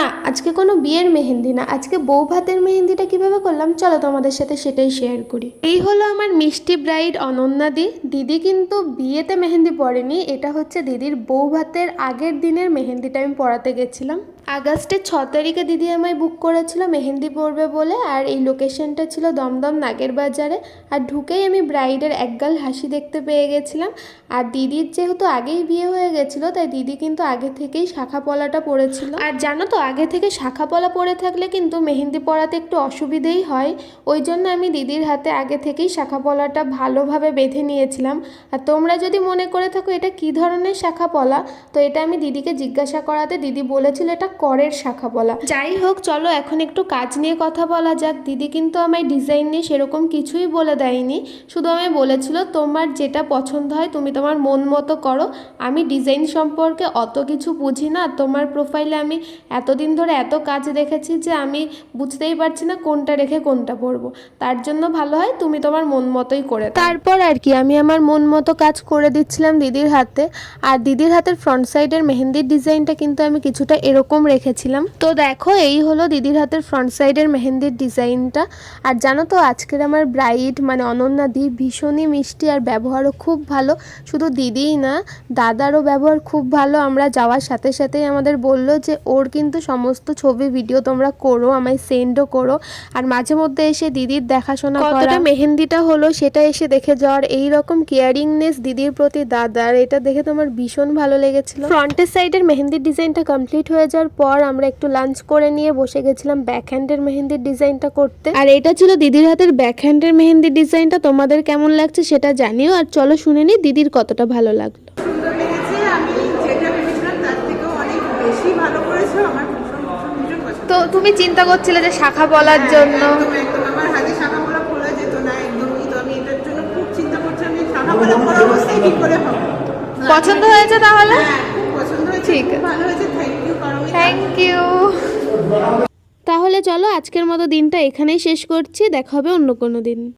না, আজকে কোনো বিয়ের মেহেন্দি না, আজকে বউ ভাতের মেহেন্দিটা কিভাবে করলাম চলো তোমাদের সাথে সেটাই শেয়ার করি। এই হলো আমার মিষ্টি ব্রাইড অনন্যা দি। দিদি কিন্তু বিয়েতে মেহেন্দি পড়েনি, এটা হচ্ছে দিদির বউ ভাতের আগের দিনের মেহেন্দিটা আমি পড়াতে গেছিলাম। আগস্টের 6 তারিখে দিদি আমায় বুক করেছিল মেহেন্দি পরবে বলে, আর এই লোকেশনটা ছিল দমদম নাগের বাজারে। আর ঢুকেই আমি ব্রাইডের একগাল হাসি দেখতে পেয়ে গেছিলাম। আর দিদির যেহেতু আগেই বিয়ে হয়ে গেছিলো তাই দিদি কিন্তু আগে থেকেই শাখা পলাটা পরেছিল। আর জানো তো, আগে থেকে শাখা পলা পরে থাকলে কিন্তু মেহেন্দি পরাতে একটু অসুবিধেই হয়, ওই জন্য আমি দিদির হাতে আগে থেকেই শাখা পলাটা ভালোভাবে বেঁধে নিয়েছিলাম। আর তোমরা যদি মনে করে থাকো এটা কী ধরনের শাখা পলা, তো এটা আমি দিদিকে জিজ্ঞাসা করাতে দিদি বলেছিল এটা করের শাখা পলা। যাই হোক, চলো এখন একটু কাজ নিয়ে কথা বলা যাক। দিদি কিন্তু আমায় ডিজাইন নিয়ে সেরকম কিছুই বলে দেয়নি, শুধু আমায় বলেছিল তোমার যেটা পছন্দ হয় তুমি তোমার মন মতো করো। আমি ডিজাইন সম্পর্কে অত কিছু বুঝি না, তোমার প্রোফাইলে আমি এতদিন ধরে এত কাজ দেখেছি যে আমি বুঝতেই পারছি না কোনটা রেখে কোনটা পরবো, তার জন্য ভালো হয় তুমি তোমার মন মতোই করে। তারপর আর কি আমি আমার মন মতো কাজ করে দিচ্ছিলাম দিদির হাতে। আর দিদির হাতের ফ্রন্ট সাইডের মেহেন্দির ডিজাইনটা কিন্তু আমি কিছুটা এরকম রেখেছিলাম। তো দেখো, এই হলো দিদির হাতের ফ্রন্ট সাইডের মেহেন্দির ডিজাইনটা। আর জানো তো, আজকের আমার ব্রাইড মানে অনন্যা দি ভীষণই মিষ্টি আর ব্যবহারও খুব ভালো। শুধু দিদিই না, দাদারও ব্যবহার খুব ভালো। আমরা যাওয়ার সাথে সাথেই আমাদের বললো যে ওর কিন্তু সমস্ত ছবি ভিডিও তোমরা করো, আমায় সেন্ডও করো। আর মাঝে মধ্যে এসে দিদির দেখাশোনা কতটা মেহেন্দিটা হলো সেটা এসে দেখে যাওয়ার, এই রকম কেয়ারিংনেস দিদির প্রতি দাদার, এটা দেখে তোমার ভীষণ ভালো লেগেছিল। ফ্রন্টের সাইডের মেহেন্দির ডিজাইনটা কমপ্লিট হয়ে যাওয়ার পর আমরা একটু লাঞ্চ করে নিয়ে বসে গেছিলাম ব্যাক হ্যান্ডের মেহেন্দির ডিজাইনটা করতে। আর এটা ছিল দিদির হাতের ব্যাক হ্যান্ডের মেহেন্দির ডিজাইনটা। তোমাদের কেমন লাগছে সেটা জানিও, আর চলো শুনে নি দিদির কতটা ভালো লাগলো। তো তুমি চিন্তা করছিলে যে শাখা পলার জন্য? আমার হাতে শাখা পলা খোলা যেত না একদমই, তো আমি এটার জন্য খুব চিন্তা করছি আমি শাখা পলা পরা অবস্থায় কি করে হবে। পছন্দ হয়েছে তাহলে? হ্যাঁ, খুব পছন্দ হয়েছে, ঠিক খুব ভালো হয়েছে, থ্যাংক ইউ। Thank you. তাহলে চলো আজকের মতো দিনটা এখানেই শেষ করছি, দেখা হবে অন্য কোনো দিন।